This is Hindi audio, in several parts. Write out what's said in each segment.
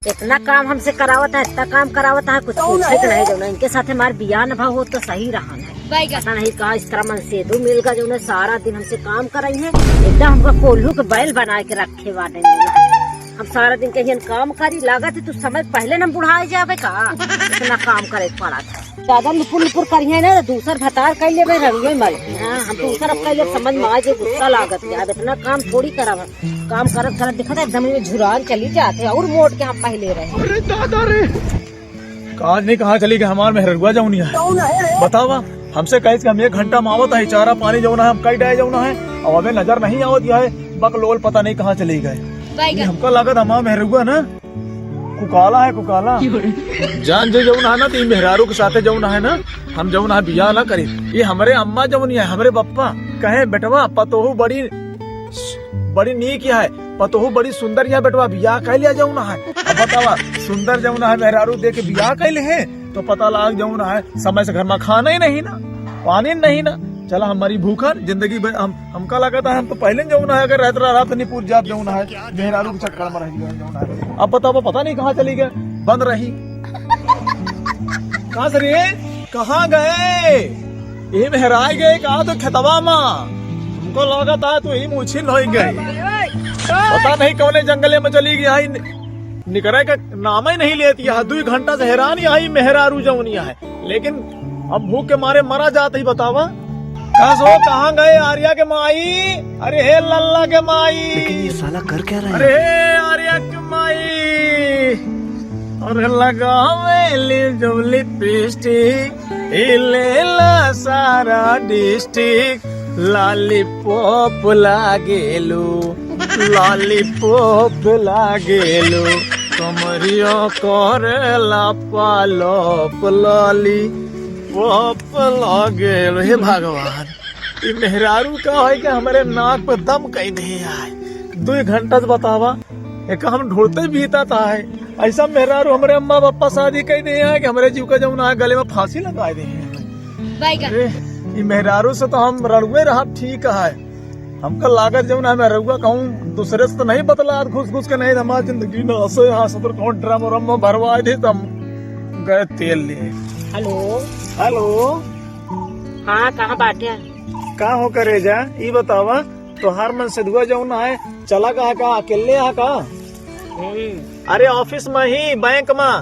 इतना काम हमसे करावत है, इतना काम करावत है, कुछ पूछे के नहीं। जो ना इनके साथ हमारे बियाह न हो तो सही रहा है। पता नहीं कहा इस तरह मन से दो मिल गया। जो ना सारा दिन हमसे काम कर रही है, एकदम हमको कोल्हू के बैल बना के रखे वाले। हम सारा दिन कहीं काम करी लागत है, तू समझ पहले न बुढ़ाए जावे का। इतना काम करे पड़ा था, ज्यादा नुपुर नुपुर करिए ना दूसर भतार कर ले रंगे मर। हाँ, हम दूसर अब कर समझ में आ जाए, गुस्सा लागत है। अब इतना काम थोड़ी करा, काम करत करत दिखा था एकदम में झुरान चली जाते और मोट के हम पहले रहे। अरे दादा रे, कहा नहीं कहाँ चली गई हमार मेहरुआ जाऊनी है। बतावा हमसे कहे हम 1 घंटा में आवत है, चारा पानी जाना है, हम कई डाय जाना है, और हमें नजर नहीं आवत है। बकलोल पता नहीं कहाँ चली गए। हमको लागत हमारा मेहरुआ ना कुकाला है, कुकाला जान जो जौन है ना, तो मेहरारू के साथे जौन है ना, हम जौन है बियाह ना करी। ये हमारे अम्मा जौन है, हमारे पप्पा कहे बेटवा पतोहू बड़ी बड़ी नीक है, पतोहू बड़ी सुंदर है बेटवा, बियाह कह लिया जौन है। अब बतावा सुंदर जौन है मेहरारू दे के बियाह कैले है, तो पता लाग जौन है समय से घर में खाना ही नहीं ना, पानी नहीं ना। चला हमारी भूखा जिंदगी हमका लगता है हम तो पहले जौन है अगर रहता रात नहीं पूछ जात जौन है मेहरारू के चक्कर में रह गया जौन है। अब बताओ पता नहीं कहाँ चली गए, बंद रही। कहाँ से रे, कहाँ गए? ये मेहराए गए कहा तो खेतवा माँ, हमको लगा था तो यही मुछिल हो गए। पता नहीं कौने जंगले में चली गई, निकरे का नाम ही नहीं लेती है। 2 घंटा से हैरान आई मेहरारू जौनिया है, लेकिन अब भूख के मारे मरा जाते ही। बतावा कहाँ गए आर्या के माई? अरे हे लल्ला के माई, लेकिन ये साला कर क्या रहा है? अरे हे आर्या के माई, अरे लगावे जो लिपस्टिक लेला सारा डिस्ट्रिक्ट, लॉलीपॉप लागेलू, लॉलीपॉप लागेलू, कमरिया करेला पालोप लॉली पॉप लागेलू। हे भगवान, ये मेहरारू का है कि हमारे नाक पे दम कहीं नहीं आए। 2 घंटा से बतावा एक हम ढूंढते बीता था है। ऐसा मेहरारू हमारे अम्मा पापा शादी कहीं नहीं है कि हमारे जीव का जो ना गले में फांसी लगा दे। ये मेहरारू से तो हम रड़ुए रहा ठीक है। हमका लागत जो ना मेहरुआ कहूँ दूसरे से तो नहीं बतला, घुस घुस के नहीं हमारी जिंदगी में हंसे हंस कौन ड्रम उरम भरवा दे, तो हम गए तेल लिए। हेलो हेलो, हाँ कहाँ बाटे? का हो करे जा ये बतावा, तोहार मन से दुआ जाऊन है, चला कहा का अकेले है का? अरे ऑफिस में ही बैंक में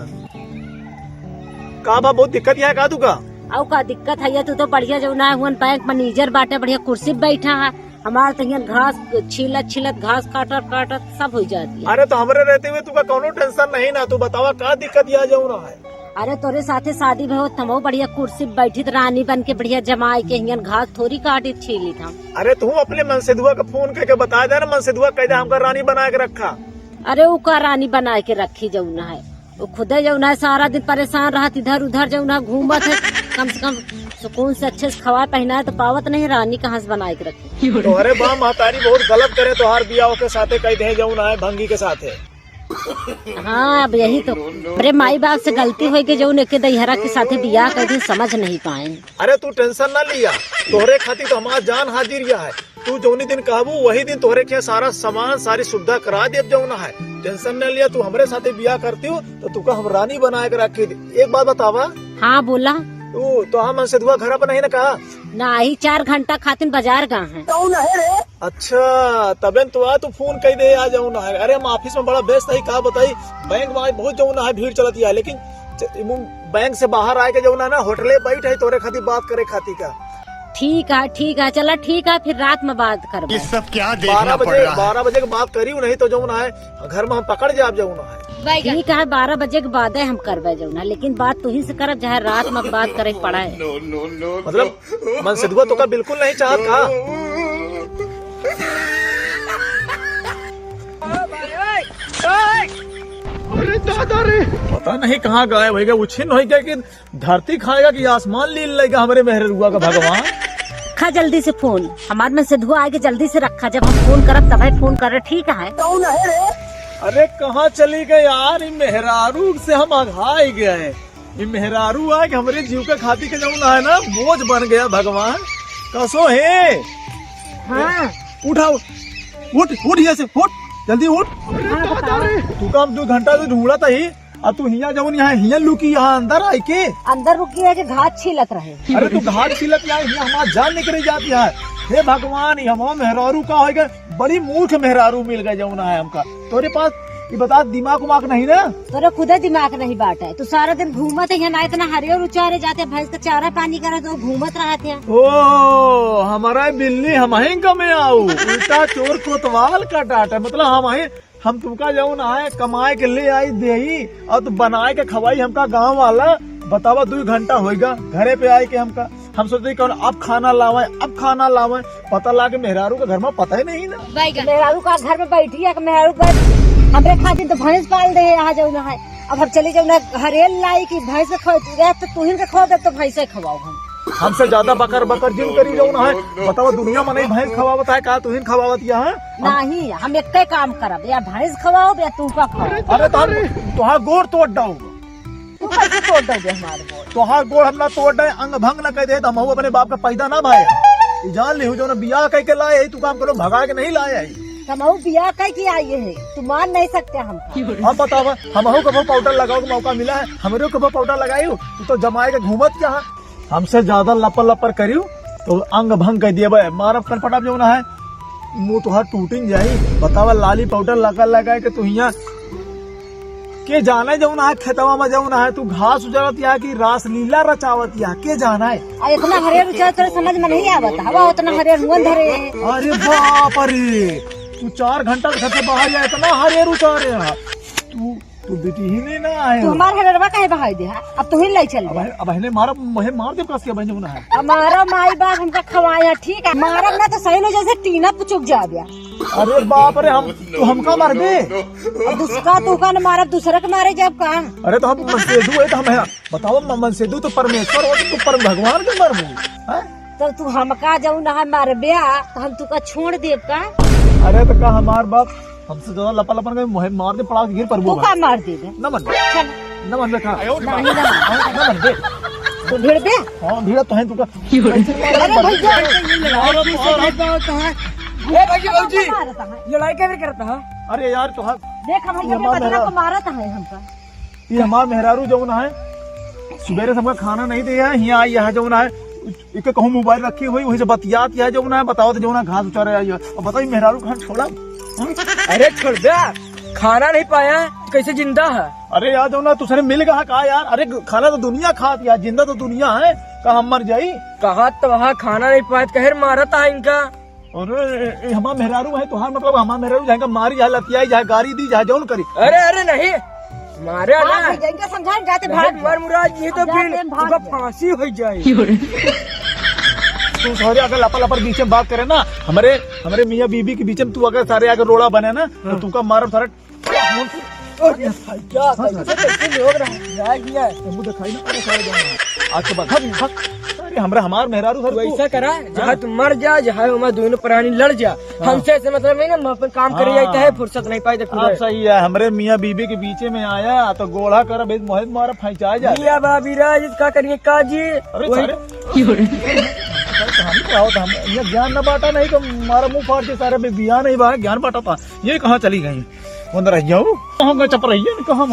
का बा बहुत दिक्कत है का? तू का और का दिक्कत है? तू तो बढ़िया जो ना हुन बैंक मैनेजर बाटे, बढ़िया कुर्सी पे बैठा है। हमारे तो यहाँ घास छिलत घास काटत काटत सब हो जाती है। अरे तो हमरे रहते हुए तुका कोनो टेंशन नहीं ना, तू बतावा का दिक्कत या जाऊन है? अरे तोरे साथे शादी में हो, तमो बढ़िया कुर्सी पे बैठी रानी बन के बढ़िया जमाई के यहाँ घास थोड़ी काटी छीली था। अरे तू अपने मन से दुआ का फोन करके बता दे ना, मन से दुआ कह दे हमका रानी बना के रखा। अरे वो का रानी बना के रखी जौना है, वो खुदे जौना है सारा दिन परेशान रहत, इधर उधर जौना घूमत है। कम से कम सुकून से अच्छे से खवा पहना है तो पावत नहीं, रानी कहाँ से बना के रखी। तो अरे बा महतारी बहुत गलत करे, तोहार बियाह के साथे कह दे जौना है भंगी के साथे। हाँ अब यही तो अरे माई बाप से गलती हुई कि जो उनके दहिहरा के साथे बियाह कर दी, समझ नहीं पाए। अरे तू टेंशन ना लिया, तोहरे खातिर तो हमारा जान हाजिर है। तू जौनी दिन कहबू वही दिन तोहरे के सारा सामान सारी सुविधा करा दे जौना है। टेंशन न लिया, तू हमारे साथे बियाह करती हो तो तुका हम रानी बना के रखी थी। एक बात बतावा। हाँ बोला। तू तो हम से दुआ घर पर नहीं ना कहा ना ही 4 घंटा खातिर बाजार गए हैं। अच्छा तबे तो तू फोन कह दे आ जाऊँ ना है। अरे हम ऑफिस में बड़ा व्यस्त है, कहा बताई बैंक में बहुत जाऊँ ना है, भीड़ चलती है। लेकिन बैंक से बाहर आए के जाऊँ ना होटले बैठ है तोरे खातिर बात करे खातिर का। ठीक है चला ठीक है, फिर रात में बात कर। ये सब क्या देखना पड़ रहा है? 12 बजे के बात करी नहीं तो जाऊँ ना है घर में हम पकड़ जाए जाऊँ ना है। ठीक है 12 बजे के बाद हम करवे जाऊँ, लेकिन बात तू ही से करब चाहे रात में बात करे पड़ा है। मतलब मन से दुआ तो का बिल्कुल नहीं चाहत का? अरे दादा रे, पता नहीं कहाँ गायब हो गया, उछिन हो गया कि धरती खाएगा कि आसमान लील लेगा हमारे मेहरुआ का। भगवान रखा जल्दी से फोन, हमारे में से धुआ आएगी जल्दी से रखा, जब हम फोन करब तब फोन करे। ठीक है? अरे कहाँ चली गए यार, मेहरारू से हम अघाई गए। ये मेहरारू है कि हमारे जीव के खाती के जमुना है ना बोझ बन गया। भगवान कसो है। हाँ उठाओ, उठ यहाँ से, उठ जल्दी उठ। तू काम 2 घंटा से ढूंढा था ही, अब तू हिया जाऊन यहाँ हिया लुकी यहाँ अंदर आई के। अंदर रुकी है कि घाट छिलक रहे। अरे तू घाट छिलक यहाँ हमारा जान निकल जाती है। हे भगवान, हमारा मेहरारू का होगा, बड़ी मूर्ख मेहरारू मिल गए जाऊना है हमका। तोरे पास ये बता दिमाग उमाग नहीं ना? तोरे खुदे दिमाग नहीं बाटा है। तू सारा दिन घूमत है ना, इतना हरे और उचारे जाते, भैंस का चारा पानी करे तो घूमत रहते हैं। ओ हमारा बिल्ली हम ही कमे आऊ, उल्टा चोर कोतवाल का डाटा, मतलब हम तुमका जाऊ ना है कमाए के ले आई दे और तू बनाए के खवाई हमका गाँव वाला। बतावा 2 घंटा होएगा घरे पे आए के हमका। हम सोचते कौन अब खाना लावे, पता लागे मेहरारू का घर में पता ही नहीं ना। मेहरारू का घर में बैठी है, मेहरारू का हमरे खातिर तो भैंस पाल दे यहाँ जाऊ ना है। अब हम चले जाऊ ना हरेल लाई की भैंस तो तू ही खवा दे तो भैंसे खवाओ। हमसे ज्यादा बकर जिन करी जाऊ ना है। बताओ दुनिया में नहीं भैंस खवावत है का तुहिन खवावत यहाँ? नहीं, हम एक काम करब, या भैंस खवाओ या तू का खाओ। अरे तुहार गोड़ तोड़ डाऊ, तू कैसे तोड़ दोगे हमारे गोड़? तुहार गोड़ हम ना तोड़ दे, अंग भंग न कह दे, हम अपने बाप का पैदा ना भाई। जान ली जो ना बियाह कह के लाए तू काम करो, भगा के नहीं लाए। हमहू बियाह कह के आई है, तू मान नहीं सकते हम। अब बतावा हमहू कबो पाउडर लगाओ का मौका मिला है? हमरे कबो पाउडर लगाई हो? तू तो जमाए के घूमत क्या है? हमसे ज्यादा लपर लपर करियो तो अंग भंग कह दिए मारब कर पटाप जो ना है, मुँह तुहार टूटिन जाई। बतावा लाली पाउडर लगा के तू यहाँ के जाना जाऊ ना है, खेतवा में जाऊ ना है, तू घास उजावत या कि रास लीला रचावत या के जाना है? इतना हरियर उचार तेरे समझ में नहीं आवत, हवा उतना हरियर हुन धरे है। अरे बाप रे, तू 4 घंटा घर से बाहर जा, इतना हरियर उचारे है। तू बेटी ही नहीं ना आए। तू हमारे हरियरवा काहे बहाई दे? अब तू ही ले चल। अब बहने मार दे कस के बहने होना है। हमारा माई बाप हमका खवाया, ठीक है, मारब ना तो सही लो जैसे टीना पुचुक जा गया। अरे बाप रे, तू हमका मार दे। अब दूसरा तू का न मारब, दूसरा के मारे जब का। अरे तो हम मनसेदू है तो हम बताओ मनसेदू तो परमेश्वर हो, तो परम भगवान के मरबू। तो तू हमका जाऊ ना है मारे ब्याह तो हम तू का छोड़ देब का? अरे तो का हमार बाप हमसे ज्यादा लपा लपन के मुहे मार दे, पड़ा के गिर पर तू का मार दे दे। न मन बेटा न मन दे तो भिड़ दे। हां भिड़ तो है तू का। अरे भैया ए भाजी लड़ाई कैसे करता है? अरे यार तो देख भैया के बदला को मारत है हमका। ये हमार मेहरारू जो ना है, सुबेरे सबका खाना नहीं दिया है, यहाँ आई जो ना है, एक कहूँ मोबाइल रखी हुई वही से बतियात या जो ना है। बताओ तो जो ना घास उचारे आई है, अब बताइए मेहरारू खाना छोड़ा। अरे छोड़ दे, खाना नहीं पाया कैसे जिंदा है? अरे यार जो ना तुझे मिल गया कहा यार? अरे खाना तो दुनिया खाती है, जिंदा तो दुनिया है, कहा हम मर जाई। कहा तो वहाँ खाना नहीं पाया कहर मारता है इनका। अरे हमारा मेहरारू है, तुहार मतलब हमारा मेहरारू जाएगा मारी जाए, लतियाई जाए, गाड़ी दी जाए, जौन करी। अरे नहीं मारे ना समझा जाते भाग मर मुराद ये तो फिर फांसी हो जाए। तू सारे अगर लपा लपर बीच में बात करे ना, हमारे मियाँ बीबी के बीच में तू अगर सारे अगर रोड़ा बने ना तो तुमका मारब सारा आज के बाद हमारे मेहरारू सर ऐसा करा जहाँ तुम मर जा, जहाँ हमारे दोनों प्राणी लड़ जा, हमसे ऐसे मतलब नहीं ना, अपन काम करे जाते है, फुर्सत नहीं पाई। तो सही है, हमारे मियाँ बीबी के बीच में आया तो गोढ़ा कर मोहित मारा फैंचा जा मियाँ बाबी राज का करिए काजी। ज्ञान न बांटा नहीं तो हमारा मुंह फाड़ के सारे बिया नहीं बाहर ज्ञान बांटा था। ये कहाँ चली गई? अंदर रह जाओ, कहाँ चप रही है, कहाँ